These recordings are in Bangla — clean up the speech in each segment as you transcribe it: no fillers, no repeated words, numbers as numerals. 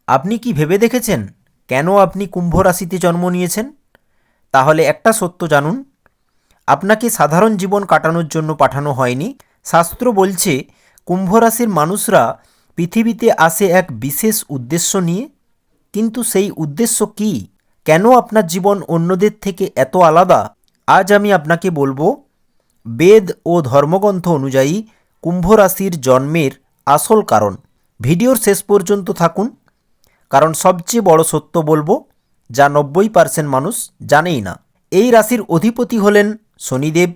আপনি কি ভেবে দেখেছেন কেন আপনি কুম্ভ রাশিতে জন্ম নিয়েছেন? তাহলে একটা সত্য জানুন, আপনাকে সাধারণ জীবন কাটানোর জন্য পাঠানো হয়নি। শাস্ত্র বলছে কুম্ভ রাশির মানুষরা পৃথিবীতে আসে এক বিশেষ উদ্দেশ্য নিয়ে। কিন্তু সেই উদ্দেশ্য কী? কেন আপনার জীবন অন্যদের থেকে এত আলাদা? আজ আমি আপনাকে বলবো বেদ ও ধর্মগ্রন্থ অনুযায়ী কুম্ভ রাশির জন্মের আসল কারণ। ভিডিওর শেষ পর্যন্ত থাকুন, কারণ সবচেয়ে বড় সত্য বলবো যা 90% মানুষ জানেই না। এই রাশির অধিপতি হলেন শনিদেব।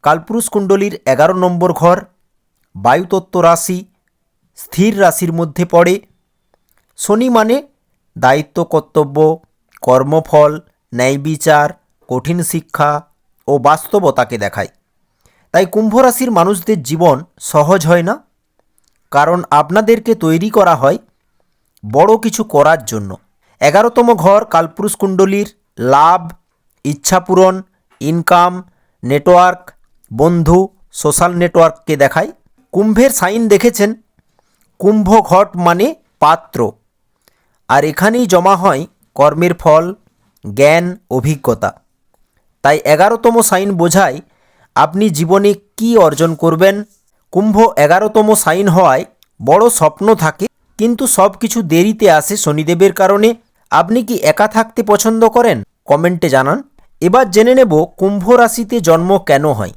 কালপুরুষ কুণ্ডলীর 11 নম্বর ঘর বায়ুতত্ত্ব রাশি, স্থির রাশির মধ্যে পড়ে। শনি মানে দায়িত্ব, কর্তব্য, কর্মফল, ন্যায় বিচার, কঠিন শিক্ষা ও বাস্তবতাকে দেখায়। তাই কুম্ভ রাশির মানুষদের জীবন সহজ হয় না, কারণ আপনাদেরকে তৈরি করা হয় বড় কিছু করার জন্য। 11তম ঘর কালপুরুষ কুণ্ডলীর লাভ, ইচ্ছাপূরণ, ইনকাম, নেটওয়ার্ক, বন্ধু, সোশ্যাল নেটওয়ার্ককে দেখায়। কুম্ভের সাইন দেখেছেন? কুম্ভ ঘট মানে পাত্র, আর এখানেই জমা হয় কর্মের ফল, জ্ঞান, অভিজ্ঞতা। তাই 11তম সাইন বোঝায় আপনি জীবনে কি অর্জন করবেন। কুম্ভ 11তম সাইন হওয়ায় বড় স্বপ্ন থাকে, কিন্তু সব কিছু দেরিতে আসে শনিদেবের কারণে। আপনি কি একা থাকতে পছন্দ করেন? কমেন্টে জানান। এবার জেনে নেব কুম্ভ রাশিতে জন্ম কেন হয়।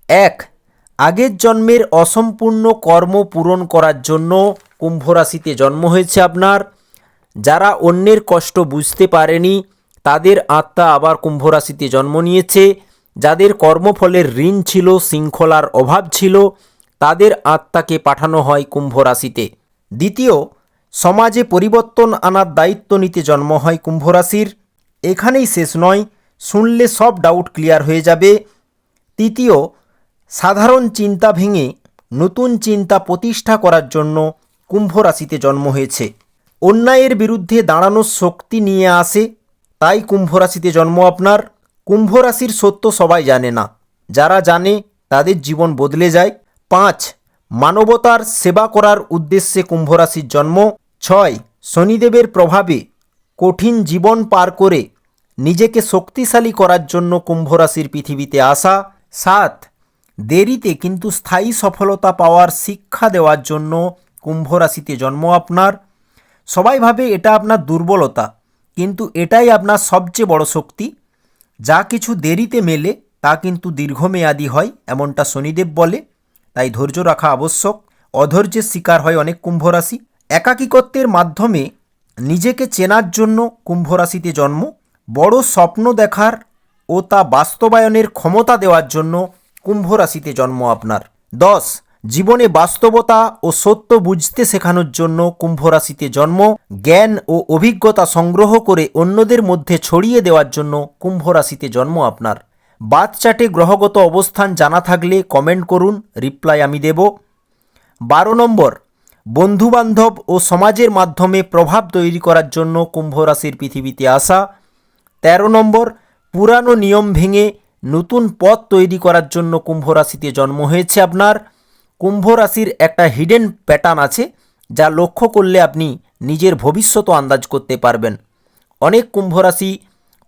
1. আগের জন্মের অসম্পূর্ণ কর্ম পূরণ করার জন্য কুম্ভ রাশিতে জন্ম হয়েছে আপনার। যারা অন্যের কষ্ট বুঝতে পারেনি তাদের আত্মা আবার কুম্ভ রাশিতে জন্ম নিয়েছে। যাদের কর্মফলের ঋণ ছিল, শৃঙ্খলার অভাব ছিল, তাদের আত্মাকে পাঠানো হয় কুম্ভ রাশিতে। 2. সমাজে পরিবর্তন আনার দায়িত্ব নিতে জন্ম হয় কুম্ভ রাশির। এখানেই শেষ নয়, শুনলে সব ডাউট ক্লিয়ার হয়ে যাবে। 3. সাধারণ চিন্তা ভেঙে নতুন চিন্তা প্রতিষ্ঠা করার জন্য কুম্ভ রাশিতে জন্ম হয়েছে। অন্যায়ের বিরুদ্ধে দাঁড়ানোর শক্তি নিয়ে আসে, তাই কুম্ভ রাশিতে জন্ম আপনার। কুম্ভ রাশির সত্য সবাই জানে না, যারা জানে তাদের জীবন বদলে যায়। 5. মানবতার সেবা করার উদ্দেশ্যে কুম্ভ রাশির জন্ম। 6. শনিদেবের প্রভাবে কঠিন জীবন পার করে নিজেকে শক্তিশালী করার জন্য কুম্ভ রাশির পৃথিবীতে আসা। 7. দেরিতে কিন্তু স্থায়ী সফলতা পাওয়ার শিক্ষা দেওয়ার জন্য কুম্ভ রাশিতে জন্ম আপনার। সবাই ভাবে এটা আপনার দুর্বলতা, কিন্তু এটাই আপনার সবচেয়ে বড় শক্তি। যা কিছু দেরিতে মেলে তা কিন্তু দীর্ঘমেয়াদী হয়, এমনটা শনিদেব বলে। তাই ধৈর্য রাখা আবশ্যক। অধৈর্যের শিকার হয় অনেক কুম্ভ রাশি। একাকিত্বের মাধ্যমে নিজেকে চেনার জন্য কুম্ভ রাশিতে জন্ম। বড় স্বপ্ন দেখার ও তা বাস্তবায়নের ক্ষমতা দেওয়ার জন্য কুম্ভ রাশিতে জন্ম আপনার। 10. জীবনে বাস্তবতা ও সত্য বুঝতে শেখানোর জন্য কুম্ভ রাশিতে জন্ম। জ্ঞান ও অভিজ্ঞতা সংগ্রহ করে অন্যদের মধ্যে ছড়িয়ে দেওয়ার জন্য কুম্ভ রাশিতে জন্ম আপনার। বার্থ চার্টে গ্রহগত অবস্থান জানা থাকলে কমেন্ট করুন, রিপ্লাই আমি দেব। 12 নম্বর, বন্ধুবান্ধব ও সমাজের মাধ্যমে প্রভাব তৈরি করার জন্য কুম্ভ রাশির পৃথিবীতে আসা। 13 নম্বর, পুরানো নিয়ম ভেঙে নতুন পথ তৈরি করার জন্য কুম্ভ রাশিতে জন্ম হয়েছে আপনার। কুম্ভ রাশির একটা হিডেন প্যাটার্ন আছে, যা লক্ষ্য করলে আপনি নিজের ভবিষ্যৎও আন্দাজ করতে পারবেন। অনেক কুম্ভ রাশি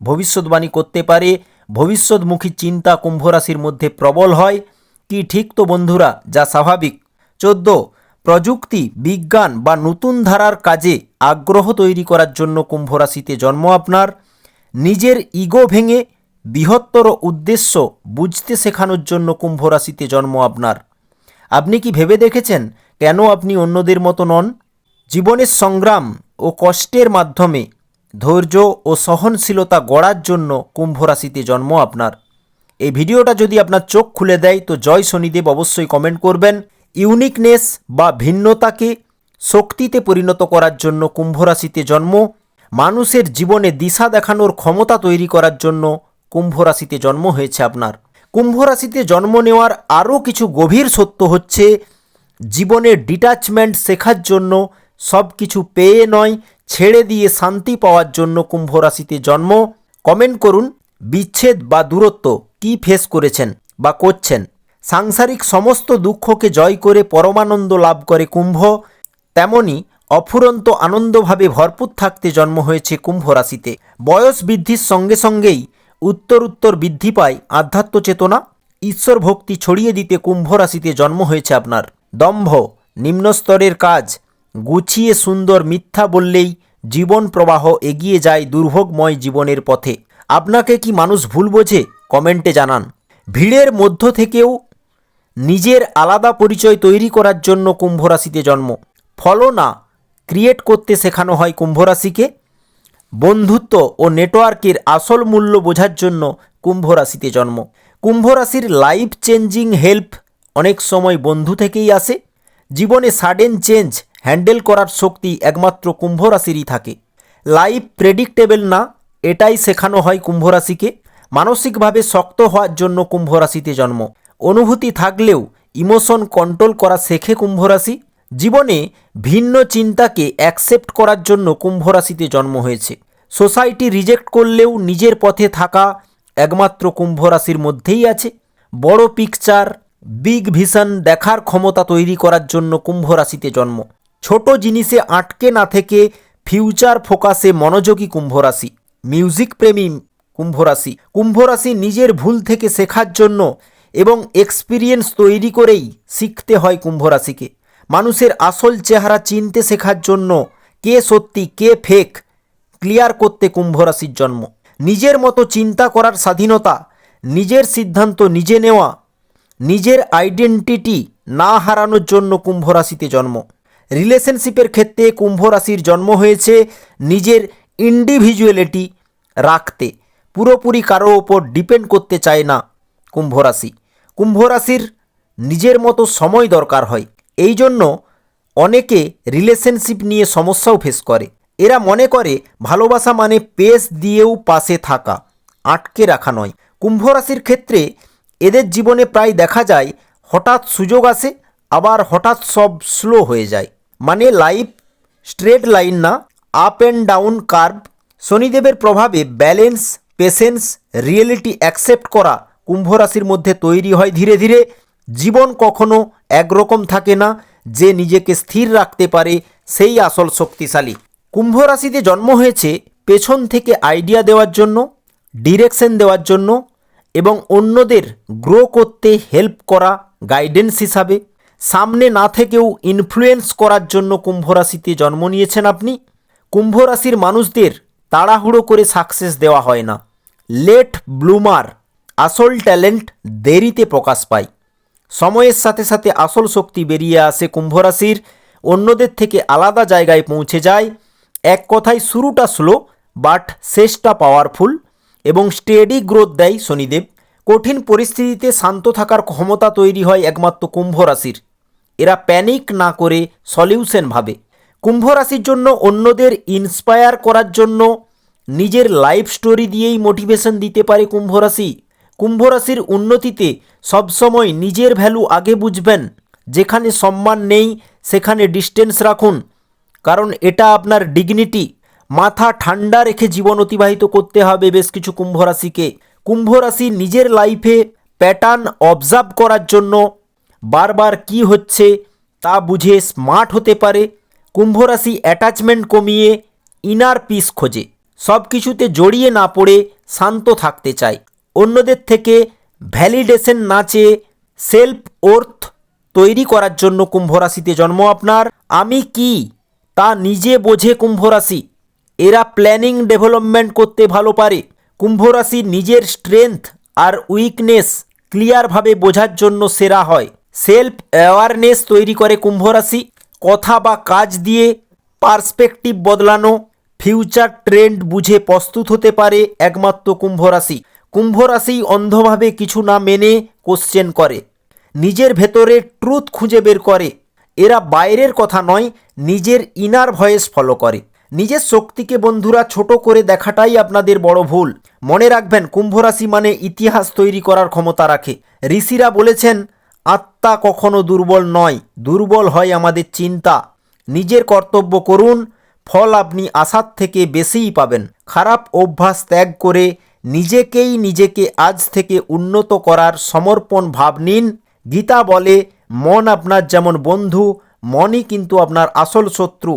ভবিষ্যৎবাণী করতে পারে। ভবিষ্যৎমুখী চিন্তা কুম্ভ রাশির মধ্যে প্রবল হয়। কি ঠিক তো বন্ধুরা, যা স্বাভাবিক। 14. প্রযুক্তি, বিজ্ঞান বা নতুন ধারার কাজে আগ্রহ তৈরি করার জন্য কুম্ভ রাশিতে জন্ম আপনার। নিজের ইগো ভেঙে বৃহত্তর উদ্দেশ্য বুঝতে শেখানোর জন্য কুম্ভ রাশিতে জন্ম আপনার। আপনি কি ভেবে দেখেছেন কেন আপনি অন্যদের মতো নন? জীবনের সংগ্রাম ও কষ্টের মাধ্যমে ধৈর্য ও সহনশীলতা গড়ার জন্য কুম্ভ রাশিতে জন্ম আপনার। এই ভিডিওটা যদি আপনার চোখ খুলে দেয় তো জয় শনিদেব অবশ্যই কমেন্ট করবেন। ইউনিকনেস বা ভিন্নতাকে শক্তিতে পরিণত করার জন্য কুম্ভ রাশিতে জন্ম। মানুষের জীবনে দিশা দেখানোর ক্ষমতা তৈরি করার জন্য কুম্ভ রাশিতে জন্ম হয়েছে আপনার। কুম্ভ রাশিতে জন্ম নেওয়ার আরও কিছু গভীর সত্য হচ্ছে, জীবনের ডিট্যাচমেন্ট শেখার জন্য, সব কিছু পেয়ে নয় ছেড়ে দিয়ে শান্তি পাওয়ার জন্য কুম্ভ রাশিতে জন্ম। কমেন্ট করুন বিচ্ছেদ বা দূরত্ব কি ফেস করেছেন বা করছেন। সাংসারিক সমস্ত দুঃখকে জয় করে পরমানন্দ লাভ করে কুম্ভ। তেমনি অফুরন্ত আনন্দভাবে ভরপুর থাকতে জন্ম হয়েছে কুম্ভ রাশিতে। বয়স বৃদ্ধির সঙ্গে সঙ্গেই উত্তর বৃদ্ধি পায় আধ্যাত্ম চেতনা, ঈশ্বর ভক্তি ছড়িয়ে দিতে কুম্ভ রাশিতে জন্ম হয়েছে আপনার। দম্ভ, নিম্নস্তরের কাজ গুছিয়ে সুন্দর মিথ্যা বললেই জীবন প্রবাহ এগিয়ে যায় দুর্ভোগময় জীবনের পথে। আপনাকে কি মানুষ ভুল বোঝে? কমেন্টে জানান। ভিড়ের মধ্য থেকেও নিজের আলাদা পরিচয় তৈরি করার জন্য কুম্ভ রাশিতে জন্ম। ফলো না ক্রিয়েট করতে শেখানো হয় কুম্ভ রাশিকে। বন্ধুত্ব ও নেটওয়ার্কের আসল মূল্য বোঝার জন্য কুম্ভ রাশিতে জন্ম। কুম্ভ রাশির লাইফ চেঞ্জিং হেল্প অনেক সময় বন্ধু থেকেই আসে। জীবনে সাডেন চেঞ্জ হ্যান্ডেল করার শক্তি একমাত্র কুম্ভ রাশিরই থাকে। লাইফ প্রেডিক্টেবল না, এটাই শেখানো হয় কুম্ভ রাশিকে। মানসিকভাবে শক্ত হওয়ার জন্য কুম্ভ রাশিতে জন্ম। অনুভূতি থাকলেও ইমোশন কন্ট্রোল করা শেখে কুম্ভ রাশি। জীবনে ভিন্ন চিন্তাকে অ্যাকসেপ্ট করার জন্য কুম্ভ রাশিতে জন্ম হয়েছে। সোসাইটি রিজেক্ট করলেও নিজের পথে থাকা একমাত্র কুম্ভ রাশির মধ্যেই আছে। বড় পিকচার, বিগ ভিশন দেখার ক্ষমতা তৈরি করার জন্য কুম্ভ রাশিতে জন্ম। ছোট জিনিসে আটকে না থেকে ফিউচার ফোকাসে মনোযোগী কুম্ভ রাশি। মিউজিক প্রেমী কুম্ভ রাশি। কুম্ভ রাশি নিজের ভুল থেকে শেখার জন্য এবং এক্সপিরিয়েন্স তৈরি করেই শিখতে হয় কুম্ভ রাশিকে। মানুষের আসল চেহারা চিনতে শেখার জন্য কে সত্যি কে ফেক ক্লিয়ার করতে কুম্ভ রাশির জন্ম। নিজের মতো চিন্তা করার স্বাধীনতা, নিজের সিদ্ধান্ত নিজে নেওয়া, নিজের আইডেন্টিটি না হারানোর জন্য কুম্ভ রাশিতে জন্ম। রিলেশনশিপের ক্ষেত্রে কুম্ভ রাশির জন্ম হয়েছে নিজের ইন্ডিভিজুয়ালিটি রাখতে। পুরোপুরি কারো ওপর ডিপেন্ড করতে চায় না কুম্ভ রাশি। কুম্ভ রাশির নিজের মতো সময় দরকার হয়। এই জন্য অনেকে রিলেশনশিপ নিয়ে সমস্যাও ফেস করে। এরা মনে করে ভালোবাসা মানে পেস দিয়েও পাশে থাকা, আটকে রাখা নয়। কুম্ভ রাশির ক্ষেত্রে এদের জীবনে প্রায় দেখা যায় হঠাৎ সুযোগ আসে, আবার হঠাৎ সব স্লো হয়ে যায়। মানে লাইফ স্ট্রেট লাইন না, আপ অ্যান্ড ডাউন কার্ভ। শনিদেবের প্রভাবে ব্যালেন্স, পেশেন্স, রিয়েলিটি অ্যাকসেপ্ট করা কুম্ভ রাশির মধ্যে তৈরি হয় ধীরে ধীরে। জীবন কখনো একরকম থাকে না। যে নিজেকে স্থির রাখতে পারে সেই আসল শক্তিশালী। কুম্ভ রাশিতে জন্ম হয়েছে পেছন থেকে আইডিয়া দেওয়ার জন্য, ডিরেকশন দেওয়ার জন্য এবং অন্যদের গ্রো করতে হেল্প করা গাইডেন্স হিসাবে। সামনে না থেকেও ইনফ্লুয়েন্স করার জন্য কুম্ভ রাশিতে জন্ম নিয়েছেন আপনি। কুম্ভ রাশির মানুষদের তাড়াহুড়ো করে সাকসেস দেওয়া হয় না। লেট ব্লুমার, আসল ট্যালেন্ট দেরিতে প্রকাশ পায়। সময়ের সাথে সাথে আসল শক্তি বেরিয়ে আসে কুম্ভ রাশির, অন্যদের থেকে আলাদা জায়গায় পৌঁছে যায়। এক কথায় শুরুটা স্লো বাট শেষটা পাওয়ারফুল এবং স্টেডি গ্রোথ দেয় শনিদেব। কঠিন পরিস্থিতিতে শান্ত থাকার ক্ষমতা তৈরি হয় একমাত্র কুম্ভ রাশির। এরা প্যানিক না করে সলিউশন ভাবে। কুম্ভ রাশির জন্য অন্যদের ইন্সপায়ার করার জন্য নিজের লাইফ স্টোরি দিয়েই মোটিভেশন দিতে পারে কুম্ভ রাশি। কুম্ভ রাশির উন্নতিতে সবসময় নিজের ভ্যালু আগে বুঝবেন। যেখানে সম্মান নেই সেখানে ডিস্টেন্স রাখুন, কারণ এটা আপনার ডিগনিটি। মাথা ঠান্ডা রেখে জীবন অতিবাহিত করতে হবে বেশ কিছু কুম্ভ রাশিকে। কুম্ভ রাশি নিজের লাইফে প্যাটার্ন অবজার্ভ করার জন্য বারবার কি হচ্ছে তা বুঝে স্মার্ট হতে পারে। কুম্ভ রাশি অ্যাটাচমেন্ট কমিয়ে ইনার পিস খোঁজে। সব কিছুতে জড়িয়ে না পড়ে শান্ত থাকতে চায়। অন্যদের থেকে ভ্যালিডেশন না চেয়ে সেলফ ওর্থ তৈরি করার জন্য কুম্ভ রাশিতে জন্ম আপনার। আমি কি তা নিজে বোঝে কুম্ভ রাশি। এরা প্ল্যানিং ডেভেলপমেন্ট করতে ভালো পারে। কুম্ভ রাশি নিজের স্ট্রেংথ আর উইকনেস ক্লিয়ারভাবে বোঝার জন্য সেরা হয়। সেলফ অ্যাওয়ারনেস তৈরি করে কুম্ভ রাশি। কথা বা কাজ দিয়ে পার্সপেক্টিভ বদলানো, ফিউচার ট্রেন্ড বুঝে প্রস্তুত হতে পারে একমাত্র কুম্ভ রাশি। কুম্ভ রাশি অন্ধভাবে কিছু না মেনে কোশ্চেন করে, নিজের ভেতরে ট্রুথ খুঁজে বের করে। এরা বাইরের কথা নয়, নিজের ইনার ভয়েস ফলো করে। নিজের শক্তিকে বন্ধুরা ছোট করে দেখাটাই আপনাদের বড় ভুল। মনে রাখবেন কুম্ভ রাশি মানে ইতিহাস তৈরি করার ক্ষমতা রাখে। ঋষিরা বলেছেন আত্মা কখনো দুর্বল নয়, দুর্বল হয় আমাদের চিন্তা। নিজের কর্তব্য করুন, ফল আপনি আশার থেকে বেশিই পাবেন। খারাপ অভ্যাস ত্যাগ করে নিজেকে আজ থেকে উন্নত করার সমর্পণ ভাব নিন। গীতা বলে মন আপনার যেমন বন্ধু, মনই কিন্তু আপনার আসল শত্রু।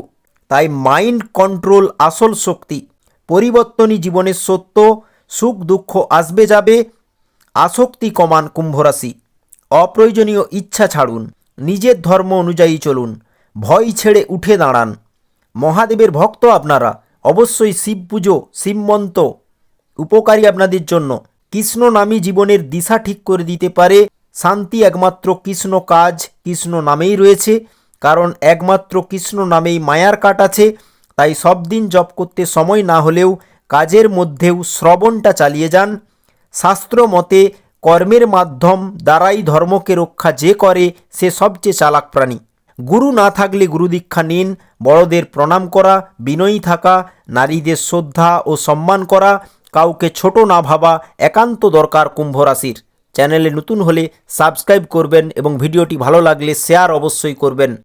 তাই মাইন্ড কন্ট্রোল আসল শক্তি। পরিবর্তনই জীবনের সত্য। সুখ দুঃখ আসবে যাবে। আসক্তি কমান কুম্ভ রাশি। অপ্রয়োজনীয় ইচ্ছা ছাড়ুন। নিজের ধর্ম অনুযায়ী চলুন। ভয় ছেড়ে উঠে দাঁড়ান। মহাদেবের ভক্ত আপনারা, অবশ্যই শিব পুজো, শিব মন্ত্র উপকারী আপনাদের জন্য। কৃষ্ণ নামই জীবনের দিশা ঠিক করে দিতে পারে। শান্তি একমাত্র কৃষ্ণ কাজ কৃষ্ণ নামেই রয়েছে, কারণ একমাত্র কৃষ্ণ নামেই মায়ার কাট আছে। তাই সব দিন জপ করতে সময় না হলেও কাজের মধ্যেও শ্রবণটা চালিয়ে যান। শাস্ত্র মতে কর্মের মাধ্যম দ্বারাই ধর্মকে রক্ষা যে করে সে সবচেয়ে চালাক প্রাণী। গুরু না থাকলে গুরু দীক্ষা নিন। বড়দের প্রণাম করা, বিনয়ী থাকা, নারীদের শ্রদ্ধা ও সম্মান করা, কাউকে ছোট না ভাবা একান্ত দরকার কুম্ভ রাশির। চ্যানেলে নতুন হলে সাবস্ক্রাইব করবেন এবং ভিডিওটি ভালো লাগলে শেয়ার অবশ্যই করবেন।